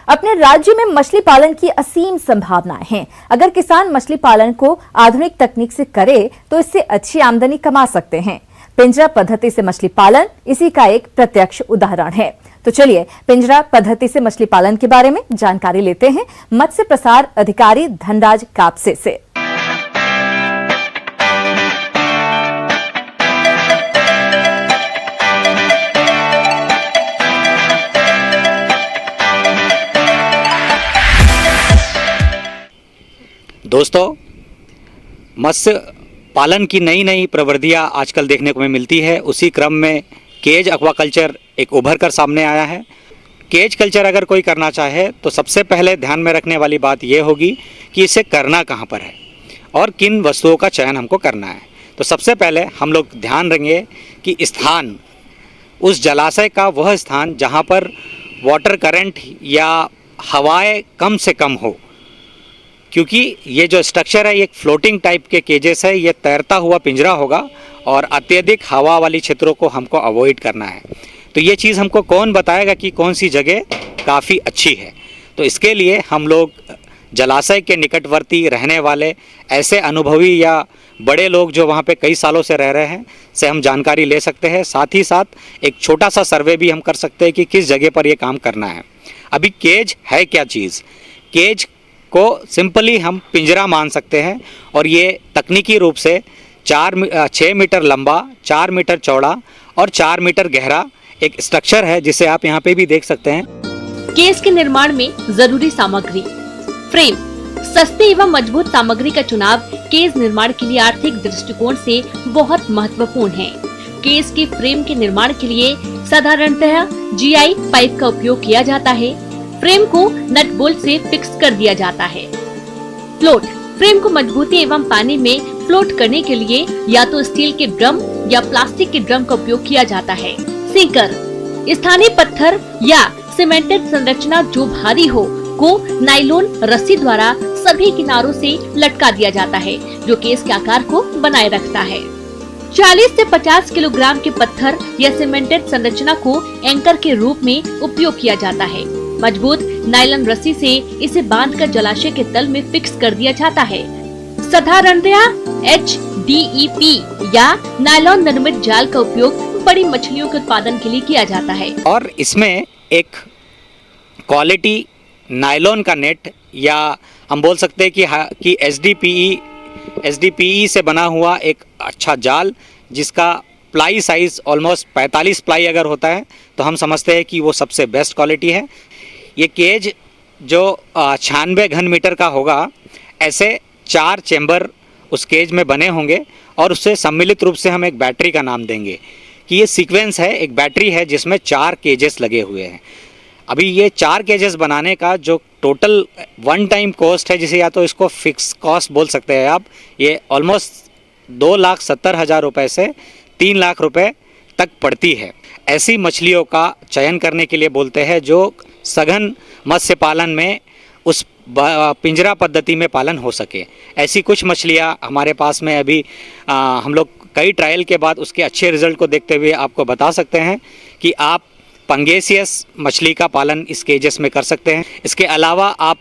अपने राज्य में मछली पालन की असीम संभावनाएं हैं। अगर किसान मछली पालन को आधुनिक तकनीक से करे तो इससे अच्छी आमदनी कमा सकते हैं। पिंजरा पद्धति से मछली पालन इसी का एक प्रत्यक्ष उदाहरण है। तो चलिए पिंजरा पद्धति से मछली पालन के बारे में जानकारी लेते हैं मत्स्य प्रसार अधिकारी धनराज कापसे से। दोस्तों, मत्स्य पालन की नई नई प्रवृत्तियां आजकल देखने को मिलती है। उसी क्रम में केज एक्वाकल्चर एक उभर कर सामने आया है। केज कल्चर अगर कोई करना चाहे तो सबसे पहले ध्यान में रखने वाली बात यह होगी कि इसे करना कहाँ पर है और किन वस्तुओं का चयन हमको करना है। तो सबसे पहले हम लोग ध्यान रखेंगे कि स्थान, उस जलाशय का वह स्थान जहाँ पर वाटर करंट या हवाएं कम से कम हो, क्योंकि ये जो स्ट्रक्चर है ये एक फ्लोटिंग टाइप के केजेस है, ये तैरता हुआ पिंजरा होगा और अत्यधिक हवा वाली क्षेत्रों को हमको अवॉइड करना है। तो ये चीज़ हमको कौन बताएगा कि कौन सी जगह काफ़ी अच्छी है। तो इसके लिए हम लोग जलाशय के निकटवर्ती रहने वाले ऐसे अनुभवी या बड़े लोग जो वहाँ पे कई सालों से रह रहे हैं से हम जानकारी ले सकते हैं। साथ ही साथ एक छोटा सा सर्वे भी हम कर सकते हैं कि किस जगह पर ये काम करना है। अभी केज है क्या चीज़? केज को सिंपली हम पिंजरा मान सकते हैं और ये तकनीकी रूप से 6 मीटर लंबा, 4 मीटर चौड़ा और 4 मीटर गहरा एक स्ट्रक्चर है, जिसे आप यहाँ पे भी देख सकते हैं। केज के निर्माण में जरूरी सामग्री फ्रेम। सस्ते एवं मजबूत सामग्री का चुनाव केज निर्माण के लिए आर्थिक दृष्टिकोण से बहुत महत्वपूर्ण है। केज के फ्रेम के निर्माण के लिए साधारणतः GI पाइप का उपयोग किया जाता है। फ्रेम को नट बोल्ट से फिक्स कर दिया जाता है। फ्लोट। फ्रेम को मजबूती एवं पानी में फ्लोट करने के लिए या तो स्टील के ड्रम या प्लास्टिक के ड्रम का उपयोग किया जाता है। सिंकर। स्थानीय पत्थर या सीमेंटेड संरचना जो भारी हो को नायलॉन रस्सी द्वारा सभी किनारों से लटका दिया जाता है, जो केस के आकार को बनाए रखता है। 40 से 50 किलोग्राम के पत्थर या सीमेंटेड संरचना को एंकर के रूप में उपयोग किया जाता है। मजबूत नायलॉन रस्सी से इसे बांधकर जलाशय के तल में फिक्स कर दिया जाता है। साधारणतया HDEP या नायलॉन निर्मित जाल का उपयोग बड़ी मछलियों के उत्पादन के लिए किया जाता है। और इसमें एक क्वालिटी नायलॉन का नेट या हम बोल सकते हैं कि SDPE से बना हुआ एक अच्छा जाल, जिसका प्लाई साइज ऑलमोस्ट 45 प्लाई अगर होता है तो हम समझते हैं कि वो सबसे बेस्ट क्वालिटी है। ये केज जो 96 घन मीटर का होगा, ऐसे 4 चेंबर उस केज में बने होंगे और उससे सम्मिलित रूप से हम एक बैटरी का नाम देंगे कि ये सीक्वेंस है, एक बैटरी है जिसमें 4 केजेस लगे हुए हैं। अभी ये 4 केजेस बनाने का जो टोटल वन टाइम कॉस्ट है, जिसे या तो इसको फिक्स कॉस्ट बोल सकते हैं आप, ये ऑलमोस्ट 2,70,000 रुपये से 3 लाख रुपए तक पड़ती है। ऐसी मछलियों का चयन करने के लिए बोलते हैं जो सघन मत्स्य पालन में उस पिंजरा पद्धति में पालन हो सके। ऐसी कुछ मछलियाँ हमारे पास में अभी हम लोग कई ट्रायल के बाद उसके अच्छे रिजल्ट को देखते हुए आपको बता सकते हैं कि आप पंगेसियस मछली का पालन इस केजेस में कर सकते हैं। इसके अलावा आप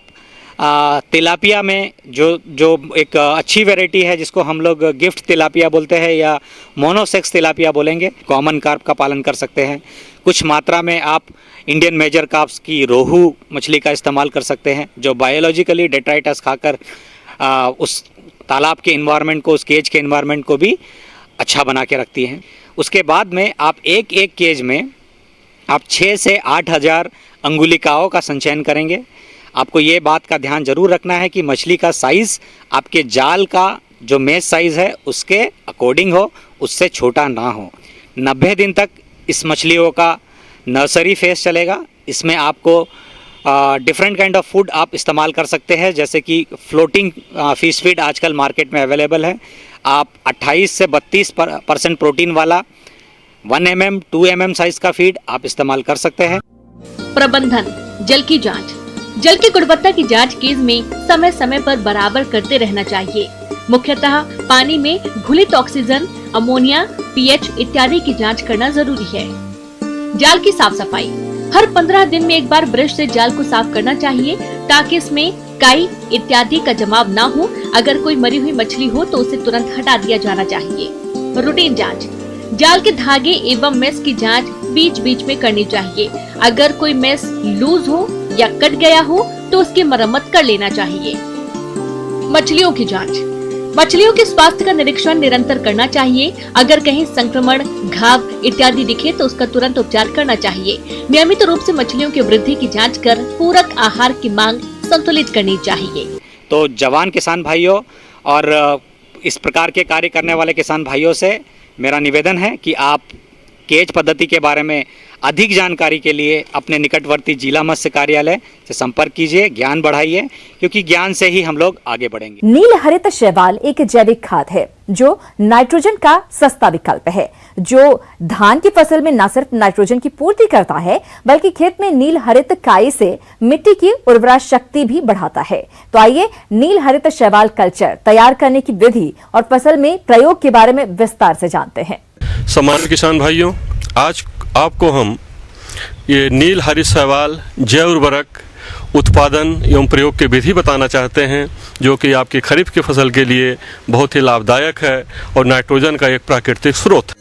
तिलापिया में जो एक अच्छी वैरायटी है जिसको हम लोग गिफ्ट तिलापिया बोलते हैं या मोनोसेक्स तिलापिया बोलेंगे, कॉमन कार्प का पालन कर सकते हैं। कुछ मात्रा में आप इंडियन मेजर कार्प्स की रोहू मछली का इस्तेमाल कर सकते हैं, जो बायोलॉजिकली डेट्राइटस खाकर उस तालाब के इन्वायरमेंट को, उस केज के इन्वायरमेंट को भी अच्छा बना के रखती हैं। उसके बाद में आप एक केज में आप 6 से 8 हज़ार अंगुलिकाओं का संचयन करेंगे। आपको ये बात का ध्यान जरूर रखना है कि मछली का साइज़ आपके जाल का जो मेज साइज़ है उसके अकॉर्डिंग हो, उससे छोटा ना हो। 90 दिन तक इस मछलियों का नर्सरी फेस चलेगा। इसमें आपको डिफरेंट काइंड ऑफ फूड आप इस्तेमाल कर सकते हैं, जैसे कि फ्लोटिंग फिश फीड आजकल मार्केट में अवेलेबल है। आप 28 से 32% प्रोटीन वाला 1 mm 2 mm साइज का फीड आप इस्तेमाल कर सकते हैं। प्रबंधन। जल की जांच। जल की गुणवत्ता की जांच केज में समय समय पर बराबर करते रहना चाहिए। मुख्यतः पानी में घुलित ऑक्सीजन, अमोनिया, pH इत्यादि की जांच करना जरूरी है। जाल की साफ सफाई। हर 15 दिन में एक बार ब्रश से जाल को साफ करना चाहिए ताकि इसमें काई इत्यादि का जमाव ना हो। अगर कोई मरी हुई मछली हो तो उसे तुरंत हटा दिया जाना चाहिए। रूटीन जांच, जाल के धागे एवं मेस की जांच बीच बीच में करनी चाहिए। अगर कोई मेस लूज हो या कट गया हो तो उसकी मरम्मत कर लेना चाहिए। मछलियों की जांच, मछलियों के स्वास्थ्य का निरीक्षण निरंतर करना चाहिए। अगर कहीं संक्रमण, घाव इत्यादि दिखे तो उसका तुरंत उपचार करना चाहिए। नियमित रूप से मछलियों की वृद्धि की जांच कर पूरक आहार की मांग संतुलित करनी चाहिए। तो जवान किसान भाइयों और इस प्रकार के कार्य करने वाले किसान भाइयों से मेरा निवेदन है कि आप केज पद्धति के बारे में अधिक जानकारी के लिए अपने निकटवर्ती जिला मत्स्य कार्यालय से संपर्क कीजिए, ज्ञान बढ़ाइए, क्योंकि ज्ञान से ही हम लोग आगे बढ़ेंगे। नील हरित शैवाल एक जैविक खाद है जो नाइट्रोजन का सस्ता विकल्प है, जो धान की फसल में न सिर्फ नाइट्रोजन की पूर्ति करता है बल्कि खेत में नील हरित काई से मिट्टी की उर्वरा शक्ति भी बढ़ाता है। तो आइए नील हरित शैवाल कल्चर तैयार करने की विधि और फसल में प्रयोग के बारे में विस्तार से जानते हैं। सम्मानित किसान भाइयों, आज आपको हम ये नील हरित शैवाल जैव उर्वरक उत्पादन एवं प्रयोग की विधि बताना चाहते हैं, जो कि आपकी खरीफ की फसल के लिए बहुत ही लाभदायक है और नाइट्रोजन का एक प्राकृतिक स्रोत।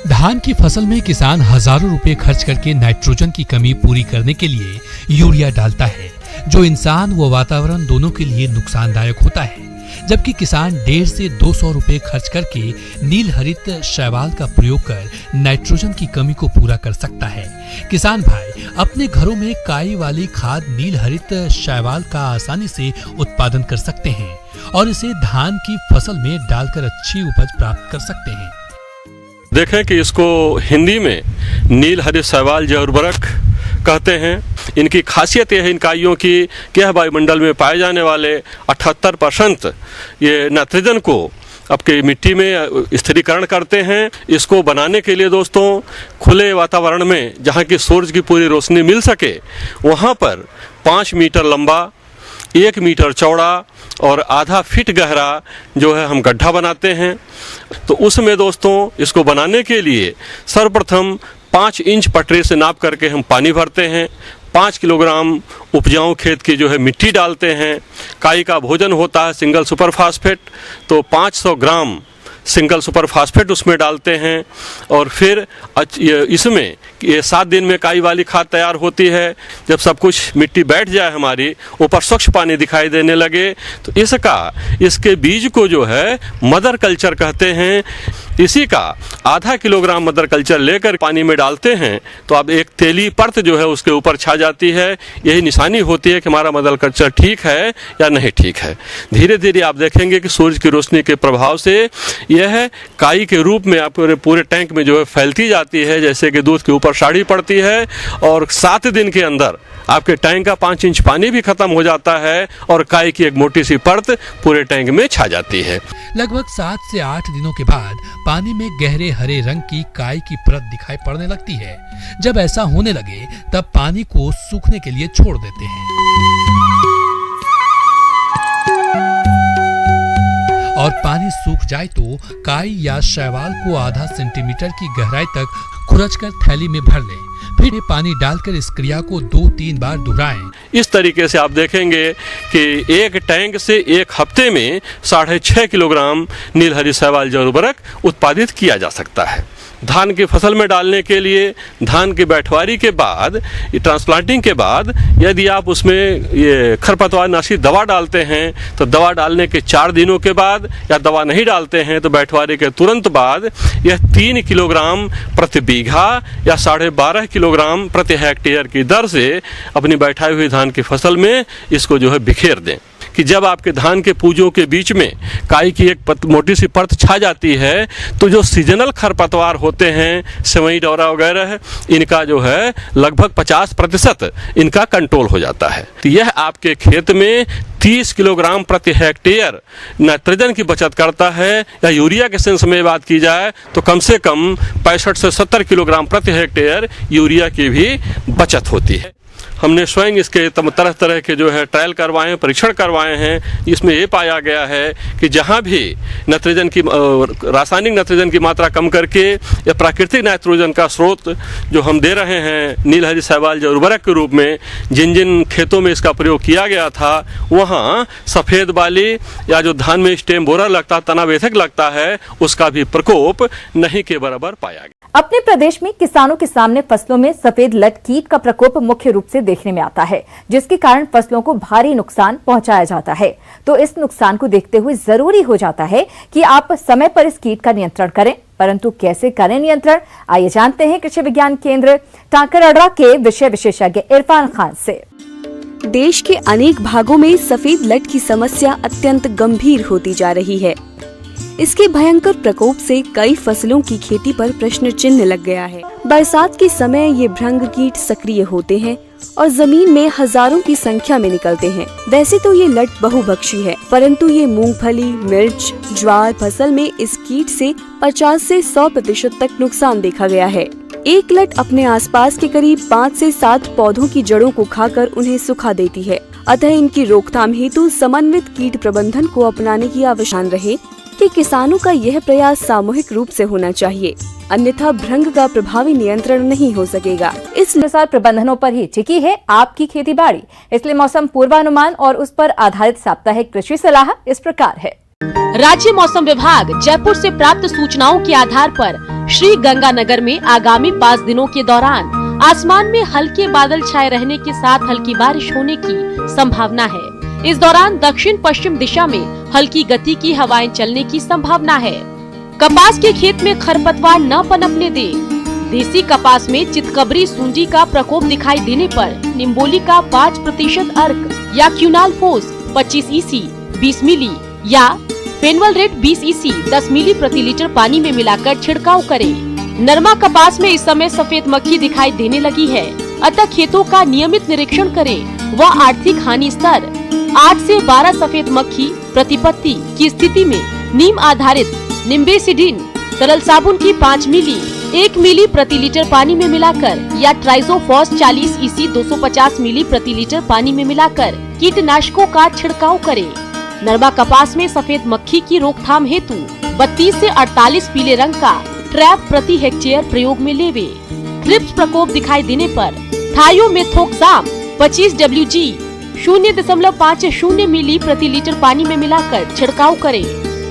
धान की फसल में किसान हजारों रुपए खर्च करके नाइट्रोजन की कमी पूरी करने के लिए यूरिया डालता है, जो इंसान व वातावरण दोनों के लिए नुकसानदायक होता है। जबकि किसान 150 से 200 रुपए खर्च करके नील हरित शैवाल का प्रयोग कर नाइट्रोजन की कमी को पूरा कर सकता है। किसान भाई अपने घरों में काई वाली खाद नील हरित शैवाल का आसानी से उत्पादन कर सकते हैं और इसे धान की फसल में डालकर अच्छी उपज प्राप्त कर सकते हैं। देखें कि इसको हिंदी में नील हरित शैवाल जैव उर्वरक कहते हैं। इनकी खासियत यह है इन इकाइयों की कि यह वायुमंडल में पाए जाने वाले 78% ये नाइट्रोजन को आपके मिट्टी में स्थिरीकरण करते हैं। इसको बनाने के लिए दोस्तों खुले वातावरण में जहाँ की सूरज की पूरी रोशनी मिल सके वहाँ पर 5 मीटर लंबा, 1 मीटर चौड़ा और आधा फीट गहरा जो है हम गड्ढा बनाते हैं। तो उसमें दोस्तों इसको बनाने के लिए सर्वप्रथम 5 इंच पटरी से नाप करके हम पानी भरते हैं। 5 किलोग्राम उपजाऊ खेत की जो है मिट्टी डालते हैं। काई का भोजन होता है सिंगल सुपर फास्फेट, तो 500 ग्राम सिंगल सुपर फास्फेट उसमें डालते हैं और फिर इसमें ये 7 दिन में काई वाली खाद तैयार होती है। जब सब कुछ मिट्टी बैठ जाए हमारी, ऊपर स्वच्छ पानी दिखाई देने लगे, तो इसके बीज को जो है मदर कल्चर कहते हैं। इसी का आधा किलोग्राम मदर कल्चर लेकर पानी में डालते हैं तो अब एक तेली परत जो है उसके ऊपर छा जाती है। यही निशानी होती है कि हमारा मदर कल्चर ठीक है या नहीं ठीक है। धीरे धीरे आप देखेंगे कि सूरज की रोशनी के प्रभाव से यह काई के रूप में आपके पूरे टैंक में जो है फैलती जाती है, जैसे कि दूध के ऊपर साड़ी पड़ती है, और 7 दिन के अंदर आपके टैंक का 5 इंच पानी भी खत्म हो जाता है और काई की एक मोटी सी परत पूरे टैंक में छा जाती है। लगभग 7 से 8 दिनों के बाद पानी में गहरे हरे रंग की काई की परत दिखाई पड़ने लगती है। जब ऐसा होने लगे तब पानी को सूखने के लिए छोड़ देते हैं और पानी सूख जाए तो काई या शैवाल को आधा सेंटीमीटर की गहराई तक खुरचकर थैली में भर लें। फिर पानी डालकर इस क्रिया को 2-3 बार दोहराएं। इस तरीके से आप देखेंगे कि एक टैंक से एक हफ्ते में 6.5 किलोग्राम नील हरित शैवाल जैव उर्वरक उत्पादित किया जा सकता है। धान की फसल में डालने के लिए धान की बैठवारी के बाद, ट्रांसप्लांटिंग के बाद यदि आप उसमें ये खरपतवार नाशी दवा डालते हैं तो दवा डालने के 4 दिनों के बाद, या दवा नहीं डालते हैं तो बैठवारी के तुरंत बाद यह 3 किलोग्राम प्रति बीघा या 12.5 किलोग्राम प्रति हेक्टेयर की दर से अपनी बैठाई हुई धान की फसल में इसको जो है बिखेर दें। कि जब आपके धान के पूंजों के बीच में काई की एक मोटी सी परत छा जाती है तो जो सीजनल खरपतवार होते हैं, सेवई डोरा वगैरह, इनका जो है लगभग 50% इनका कंट्रोल हो जाता है। तो यह आपके खेत में 30 किलोग्राम प्रति हेक्टेयर नाइट्रोजन की बचत करता है। या यूरिया के सेंस में बात की जाए तो कम से कम 65 से 70 किलोग्राम प्रति हेक्टेयर यूरिया की भी बचत होती है। हमने स्वयं इसके तरह तरह के जो है ट्रायल करवाए हैं, परीक्षण करवाए हैं। इसमें ये पाया गया है कि जहाँ भी नाइट्रोजन की रासायनिक नाइट्रोजन की मात्रा कम करके या प्राकृतिक नाइट्रोजन का स्रोत जो हम दे रहे हैं नील हरित शैवाल जैव उर्वरक के रूप में, जिन जिन खेतों में इसका प्रयोग किया गया था वहाँ सफ़ेद बाली या जो धान में स्टेम बोरर लगता, तनावेधक लगता है, उसका भी प्रकोप नहीं के बराबर पाया गया। अपने प्रदेश में किसानों के सामने फसलों में सफेद लट कीट का प्रकोप मुख्य रूप से देखने में आता है, जिसके कारण फसलों को भारी नुकसान पहुंचाया जाता है। तो इस नुकसान को देखते हुए जरूरी हो जाता है कि आप समय पर इस कीट का नियंत्रण करें। परंतु कैसे करें नियंत्रण, आइए जानते हैं कृषि विज्ञान केंद्र टांकरअड्डा के विषय विशेषज्ञ इरफान खान से। देश के अनेक भागों में सफेद लट की समस्या अत्यंत गंभीर होती जा रही है। इसके भयंकर प्रकोप से कई फसलों की खेती पर प्रश्न चिन्ह लग गया है। बरसात के समय ये भृंग कीट सक्रिय होते हैं और जमीन में हजारों की संख्या में निकलते हैं। वैसे तो ये लट बहुभक्षी है, परंतु ये मूंगफली, मिर्च, ज्वार फसल में इस कीट से 50 से 100% तक नुकसान देखा गया है। एक लट अपने आसपास के करीब 5 से 7 पौधों की जड़ों को खाकर उन्हें सुखा देती है। अतः इनकी रोकथाम हेतु समन्वित कीट प्रबंधन को अपनाने की आवश्यकता रहे कि किसानों का यह प्रयास सामूहिक रूप से होना चाहिए, अन्यथा भृंग का प्रभावी नियंत्रण नहीं हो सकेगा। इस अनुसार प्रबंधनों पर ही टिकी है आपकी खेती बाड़ी, इसलिए मौसम पूर्वानुमान और उस पर आधारित साप्ताहिक कृषि सलाह इस प्रकार है। राज्य मौसम विभाग जयपुर से प्राप्त सूचनाओं के आधार पर श्री गंगानगर में आगामी 5 दिनों के दौरान आसमान में हल्के बादल छाए रहने के साथ हल्की बारिश होने की संभावना है। इस दौरान दक्षिण पश्चिम दिशा में हल्की गति की हवाएं चलने की संभावना है। कपास के खेत में खरपतवार न पनपने दे। देसी कपास में चितकबरी सूंडी का प्रकोप दिखाई देने पर निम्बोली का 5% अर्क या क्यूनालफोस 25 EC 20 मिली या फेनवलरेट 20 EC 10 मिली प्रति लीटर पानी में मिलाकर छिड़काव करें। नरमा कपास में इस समय सफेद मक्खी दिखाई देने लगी है, अतः खेतों का नियमित निरीक्षण करें व आर्थिक हानि स्तर 8 से 12 सफेद मक्खी प्रतिपत्ति की स्थिति में नीम आधारित निम्बेसिडिन तरल साबुन की 5 मिली 1 मिली प्रति लीटर पानी में मिलाकर या ट्राइजोफॉस 40 EC 250 मिली प्रति लीटर पानी में मिलाकर कीटनाशकों का छिड़काव करें। नरमा कपास में सफेद मक्खी की रोकथाम हेतु 32 से 48 पीले रंग का ट्रैप प्रति हेक्टेयर प्रयोग में लेवे। थ्रिप्स प्रकोप दिखाई देने पर थायोमेथोक्साम 25 WG 0.50 मिली प्रति लीटर पानी में मिलाकर छिड़काव करें।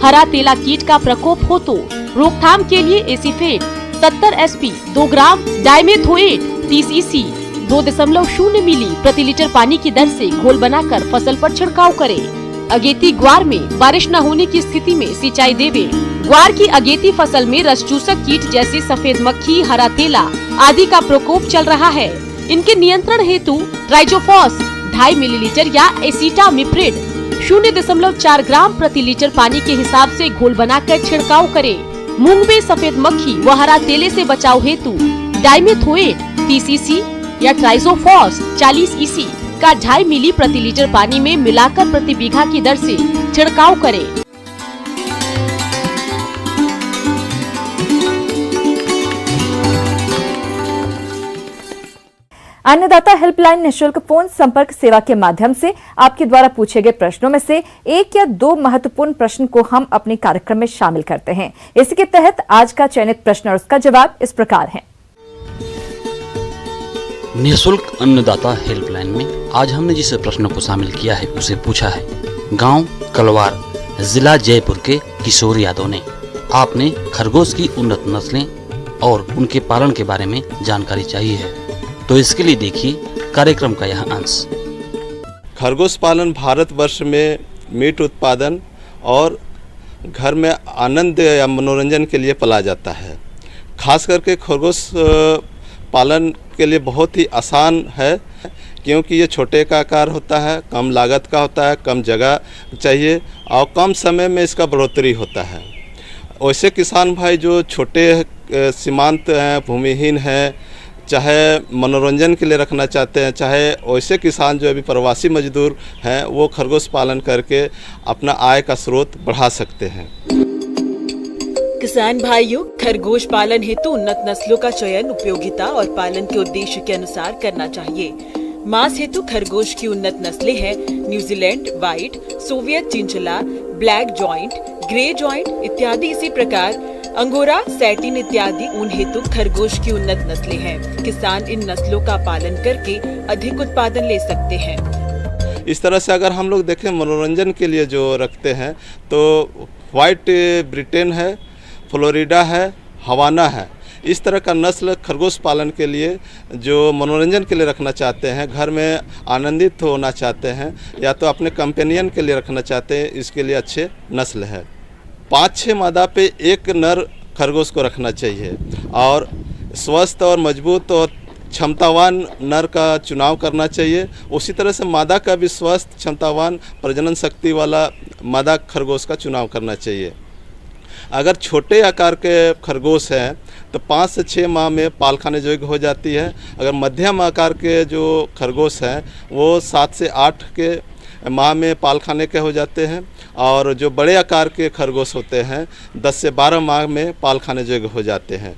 हरा तेला कीट का प्रकोप हो तो रोकथाम के लिए एसीफेट 70 SP 2 ग्राम, डाइमेथोएट 30 EC 2.0 मिली प्रति लीटर पानी की दर से घोल बनाकर फसल पर छिड़काव करें। अगेती ग्वार में बारिश न होने की स्थिति में सिंचाई देवे। ग्वार की अगेती फसल में रसचूसक कीट जैसे सफेद मक्खी, हरा तेला आदि का प्रकोप चल रहा है। इनके नियंत्रण हेतु ट्राइजोफॉस 2.5 मिलीलीटर या एसिटामिप्रिड 0.4 ग्राम प्रति लीटर पानी के हिसाब से घोल बनाकर छिड़काव करें। मूंग में सफेद मक्खी व हरा तेले से बचाव हेतु डाइमेथोएट 30 EC या ट्राइजोफॉस 40 EC का 2.5 मिली प्रति लीटर पानी में मिलाकर प्रति बीघा की दर से छिड़काव करें। अन्नदाता हेल्पलाइन निःशुल्क फोन संपर्क सेवा के माध्यम से आपके द्वारा पूछे गए प्रश्नों में से 1 या 2 महत्वपूर्ण प्रश्न को हम अपने कार्यक्रम में शामिल करते हैं। इसी के तहत आज का चयनित प्रश्न और उसका जवाब इस प्रकार है। निःशुल्क अन्नदाता हेल्पलाइन में आज हमने जिस प्रश्न को शामिल किया है उसे पूछा है गांव कलवार, जिला जयपुर के किशोर यादव ने। आपने खरगोश की उन्नत नस्लें और उनके पालन के बारे में जानकारी चाहिए है, तो इसके लिए देखिए कार्यक्रम का यह अंश। खरगोश पालन भारतवर्ष में मीट उत्पादन और घर में आनंद या मनोरंजन के लिए पाला जाता है। खास करके खरगोश पालन के लिए बहुत ही आसान है, क्योंकि ये छोटे का आकार होता है, कम लागत का होता है, कम जगह चाहिए और कम समय में इसका बढ़ोतरी होता है। वैसे किसान भाई जो छोटे सीमांत हैं, भूमिहीन हैं, चाहे मनोरंजन के लिए रखना चाहते हैं, चाहे वैसे किसान जो अभी प्रवासी मजदूर हैं, वो खरगोश पालन करके अपना आय का स्रोत बढ़ा सकते हैं। किसान भाइयों, खरगोश पालन हेतु उन्नत नस्लों का चयन उपयोगिता और पालन के उद्देश्य के अनुसार करना चाहिए। मांस हेतु खरगोश की उन्नत नस्लें हैं New Zealand white, Soviet chinchilla, black giant, grey giant इत्यादि। इसी प्रकार अंगोरा, सैटिन इत्यादि ऊन हेतु खरगोश की उन्नत नस्लें हैं। किसान इन नस्लों का पालन करके अधिक उत्पादन ले सकते हैं। इस तरह से अगर हम लोग देखें मनोरंजन के लिए जो रखते हैं तो व्हाइट ब्रिटेन है, फ्लोरिडा है, हवाना है। इस तरह का नस्ल खरगोश पालन के लिए जो मनोरंजन के लिए रखना चाहते हैं, घर में आनंदित होना चाहते हैं या तो अपने कंपेनियन के लिए रखना चाहते हैं, इसके लिए अच्छे नस्ल है। 5-6 मादा पे एक नर खरगोश को रखना चाहिए और स्वस्थ और मजबूत और क्षमतावान नर का चुनाव करना चाहिए। उसी तरह से मादा का भी स्वस्थ क्षमतावान प्रजनन शक्ति वाला मादा खरगोश का चुनाव करना चाहिए। अगर छोटे आकार के खरगोश हैं तो 5 से 6 माह में पाल खाने योग्य हो जाती है। अगर मध्यम आकार के जो खरगोश हैं वो 7 से 8 के माह में पाल खाने के हो जाते हैं और जो बड़े आकार के खरगोश होते हैं 10 से 12 माह में पाल खाने योग्य हो जाते हैं।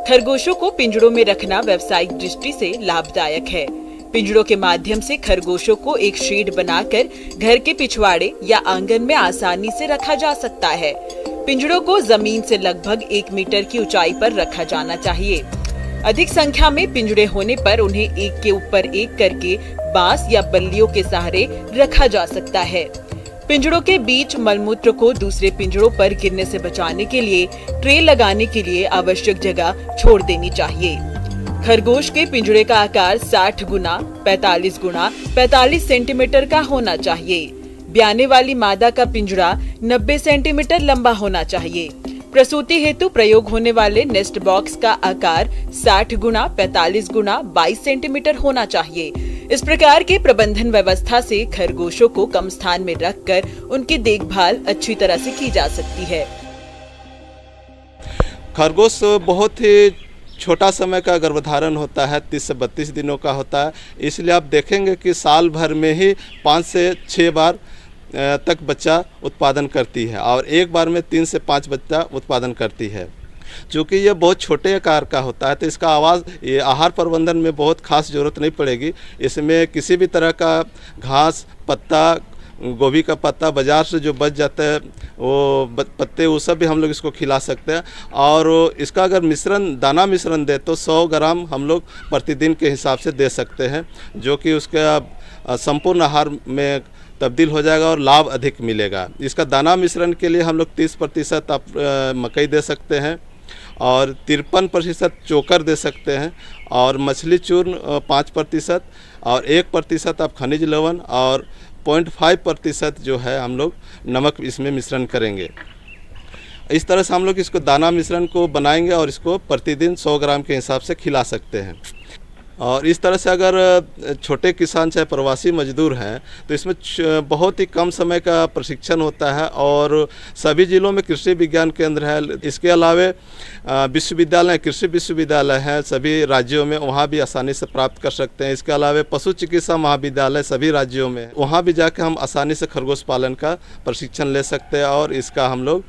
खरगोशों को पिंजड़ों में रखना व्यावसायिक दृष्टि से लाभदायक है। पिंजड़ों के माध्यम से खरगोशों को एक शेड बनाकर घर के पिछवाड़े या आंगन में आसानी से रखा जा सकता है। पिंजड़ों को जमीन से लगभग 1 मीटर की ऊंचाई पर रखा जाना चाहिए। अधिक संख्या में पिंजड़े होने पर उन्हें एक के ऊपर एक करके बांस या बल्लियों के सहारे रखा जा सकता है। पिंजड़ों के बीच मलमूत्र को दूसरे पिंजड़ों पर गिरने से बचाने के लिए ट्रे लगाने के लिए आवश्यक जगह छोड़ देनी चाहिए। खरगोश के पिंजड़े का आकार 60 गुना 45 गुना 45 सेंटीमीटर का होना चाहिए। ब्याने वाली मादा का पिंजड़ा 90 सेंटीमीटर लंबा होना चाहिए। प्रसूति हेतु प्रयोग होने वाले नेस्ट बॉक्स का आकार 60 गुना 45 गुना 22 सेंटीमीटर होना चाहिए। इस प्रकार के प्रबंधन व्यवस्था से खरगोशों को कम स्थान में रखकर उनकी देखभाल अच्छी तरह से की जा सकती है। खरगोश बहुत ही छोटा समय का गर्भधारण होता है, 30 से 32 दिनों का होता है। इसलिए आप देखेंगे कि साल भर में ही 5 से 6 बार तक बच्चा उत्पादन करती है और एक बार में 3 से 5 बच्चा उत्पादन करती है। चूँकि ये बहुत छोटे आकार का होता है तो इसका ये आहार प्रबंधन में बहुत खास ज़रूरत नहीं पड़ेगी। इसमें किसी भी तरह का घास, पत्ता, गोभी का पत्ता बाज़ार से जो बच जाता है वो पत्ते, वो सब भी हम लोग इसको खिला सकते हैं। और इसका अगर दाना मिश्रण दे तो 100 ग्राम हम लोग प्रतिदिन के हिसाब से दे सकते हैं, जो कि उसका संपूर्ण आहार में तब्दील हो जाएगा और लाभ अधिक मिलेगा। इसका दाना मिश्रण के लिए हम लोग 30% आप मकई दे सकते हैं और 53% चोकर दे सकते हैं और मछली चूर्ण 5% और 1% आप खनिज लवण और 0.5% जो है हम लोग नमक इसमें मिश्रण करेंगे। इस तरह से हम लोग इसको दाना मिश्रण को बनाएंगे और इसको प्रतिदिन 100 ग्राम के हिसाब से खिला सकते हैं। और इस तरह से अगर छोटे किसान चाहे प्रवासी मजदूर हैं तो इसमें बहुत ही कम समय का प्रशिक्षण होता है और सभी जिलों में कृषि विज्ञान केंद्र है। इसके अलावे विश्वविद्यालय, कृषि विश्वविद्यालय हैं सभी राज्यों में, वहाँ भी आसानी से प्राप्त कर सकते हैं। इसके अलावा पशु चिकित्सा महाविद्यालय सभी राज्यों में, वहाँ भी जाकर हम आसानी से खरगोश पालन का प्रशिक्षण ले सकते हैं और इसका हम लोग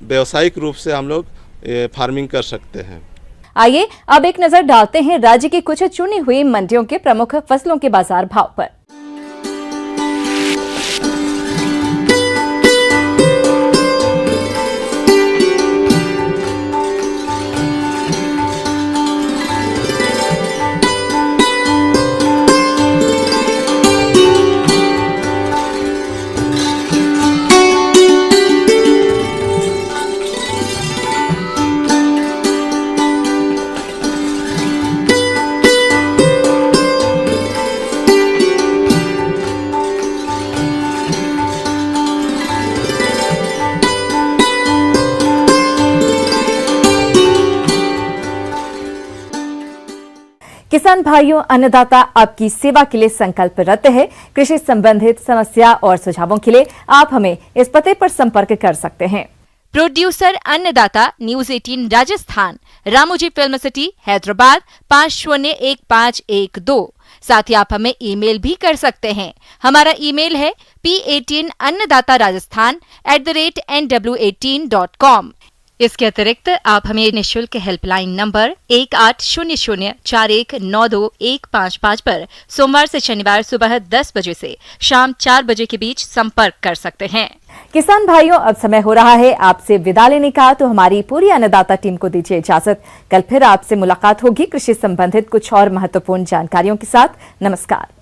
व्यावसायिक रूप से हम लोग फार्मिंग कर सकते हैं। आइए अब एक नजर डालते हैं राज्य की कुछ चुनी हुई मंडियों के प्रमुख फसलों के बाजार भाव पर। किसान भाइयों, अन्नदाता आपकी सेवा के लिए संकल्परत है। कृषि संबंधित समस्या और सुझावों के लिए आप हमें इस पते पर संपर्क कर सकते हैं। प्रोड्यूसर अन्नदाता, news 18 Rajasthan, Ramoji film city, Hyderabad 501512। साथ ही आप हमें ईमेल भी कर सकते हैं। हमारा ईमेल है p18annadatarajasthan@nw18.com। इसके अतिरिक्त आप हमें निःशुल्क हेल्पलाइन नंबर 180041921555 पर सोमवार से शनिवार सुबह 10 बजे से शाम 4 बजे के बीच संपर्क कर सकते हैं। किसान भाइयों, अब समय हो रहा है आपसे विदा लेने का, तो हमारी पूरी अन्नदाता टीम को दीजिए इजाजत। कल फिर आपसे मुलाकात होगी कृषि संबंधित कुछ और महत्वपूर्ण जानकारियों के साथ। नमस्कार।